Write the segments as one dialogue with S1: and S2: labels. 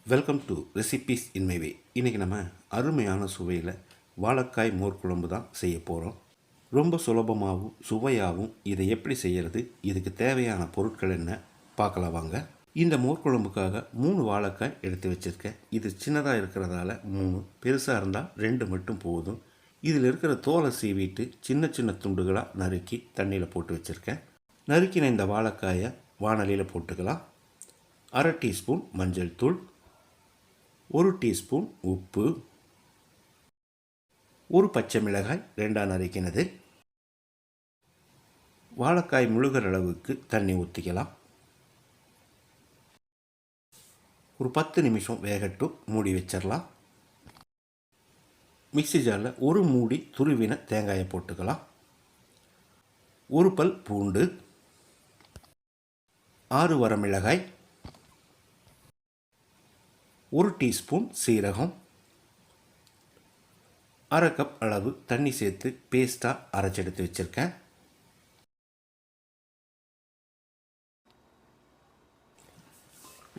S1: Welcome to recipes in my way. இன்றைக்கி நம்ம அருமையான சுவையில் வாழைக்காய் மோர் குழம்பு தான் செய்ய போகிறோம். ரொம்ப சுலபமாகவும் சுவையாகவும் இதை எப்படி செய்கிறது, இதுக்கு தேவையான பொருட்கள் என்ன பார்க்கலாம் வாங்க. இந்த மோர் குழம்புக்காக 3 வாழைக்காய் எடுத்து வச்சுருக்கேன். இது சின்னதாக இருக்கிறதால 3, பெருசாக இருந்தால் 2 மட்டும் போதும். இதில் இருக்கிற தோலை சீவிட்டு சின்ன சின்ன துண்டுகளாக நறுக்கி தண்ணியில் போட்டு வச்சுருக்கேன். நறுக்கின இந்த வாழைக்காயை வாணலியில் போட்டுக்கலாம். 1/2 டீஸ்பூன் மஞ்சள் தூள், 1 டீஸ்பூன் உப்பு, 1 பச்சை மிளகாய் 2ஆக நறுக்கினது. வாழைக்காய் முழுகிற அளவுக்கு தண்ணி ஊற்றிக்கலாம். ஒரு 10 நிமிஷம் வேகட்டும், மூடி வச்சிடலாம். மிக்ஸி ஜாரில் 1 மூடி துருவின தேங்காயை போட்டுக்கலாம். 1 பல் பூண்டு, 6 வரமிளகாய், 1 டீஸ்பூன் சீரகம், 1/2 கப் அளவு தண்ணி சேர்த்து பேஸ்ட்டாக அரைச்செடுத்து வச்சுருக்கேன்.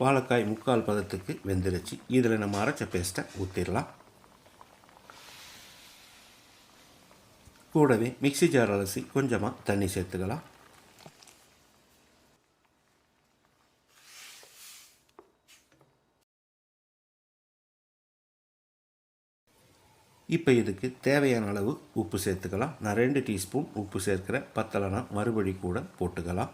S1: வாழைக்காய் 3/4 பதத்துக்கு வெந்துருச்சு. இதில் நம்ம அரைச்ச பேஸ்ட்டை ஊற்றிடலாம். கூடவே மிக்ஸி ஜார் அலசி கொஞ்சமாக தண்ணி சேர்த்துக்கலாம். இப்போ இதுக்கு தேவையான அளவு உப்பு சேர்த்துக்கலாம். நான் 2 டீஸ்பூன் உப்பு சேர்க்கிறேன். பத்தலைனா மறுபடி கூட போட்டுக்கலாம்.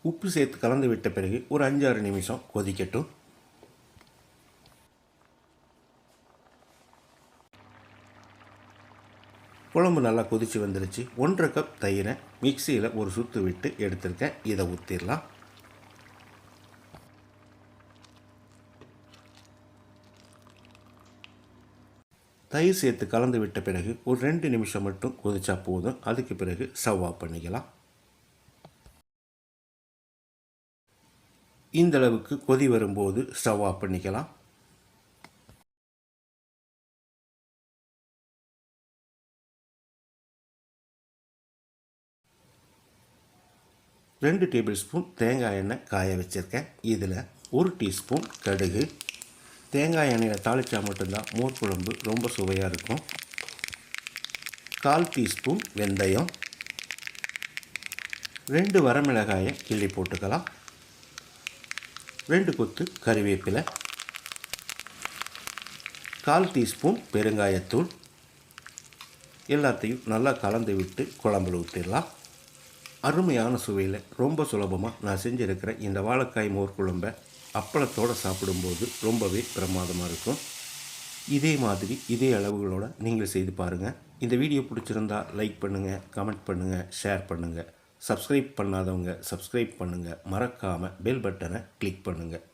S1: உப்பு சேர்த்து கலந்து விட்ட பிறகு ஒரு 5-6 நிமிஷம் கொதிக்கட்டும். குழம்பு நல்லா கொதித்து வந்துருச்சு. 1/2 கப் தயிரை மிக்சியில் ஒரு சுற்று விட்டு எடுத்துருக்கேன். இதை ஊற்றிடலாம். தயிர் சேர்த்து கலந்து விட்ட பிறகு ஒரு 2 நிமிஷம் மட்டும் கொதிச்சா போதும். அதுக்கு பிறகு ஸ்டவ் ஆஃப் பண்ணிக்கலாம். இந்த அளவுக்கு கொதி வரும்போது ஸ்டவ் ஆஃப் பண்ணிக்கலாம். ரெண்டு டேபிள் ஸ்பூன் தேங்காய் எண்ணெய் காய வச்சுருக்கேன். இதில் 1 டீஸ்பூன் கடுகு. தேங்காய் எண்ணெயில் தாளித்தா மட்டும்தான் மோர் குழம்பு ரொம்ப சுவையாக இருக்கும். 1/4 டீஸ்பூன் வெந்தயம், 2 வரமிளகாயை கிள்ளி போட்டுக்கலாம். 2 கொத்து கறிவேப்பிலை, 1/4 டீஸ்பூன் பெருங்காயத்தூள். எல்லாத்தையும் நல்லா கலந்து விட்டு குழம்புல ஊற்றிடலாம். அருமையான சுவையில் ரொம்ப சுலபமாக நான் செஞ்சுருக்கிற இந்த வாழைக்காய் மோர் குழம்பை அப்பளத்தோடு சாப்பிடும்போது ரொம்பவே பிரமாதமாக இருக்கும். இதே மாதிரி இதே அளவுகளோடு நீங்கள் செய்து பாருங்கள். இந்த வீடியோ பிடிச்சிருந்தால் லைக் பண்ணுங்கள், கமெண்ட் பண்ணுங்கள், ஷேர் பண்ணுங்கள். சப்ஸ்கிரைப் பண்ணாதவங்க சப்ஸ்கிரைப் பண்ணுங்கள். மறக்காமல் பெல் பட்டனை கிளிக் பண்ணுங்கள்.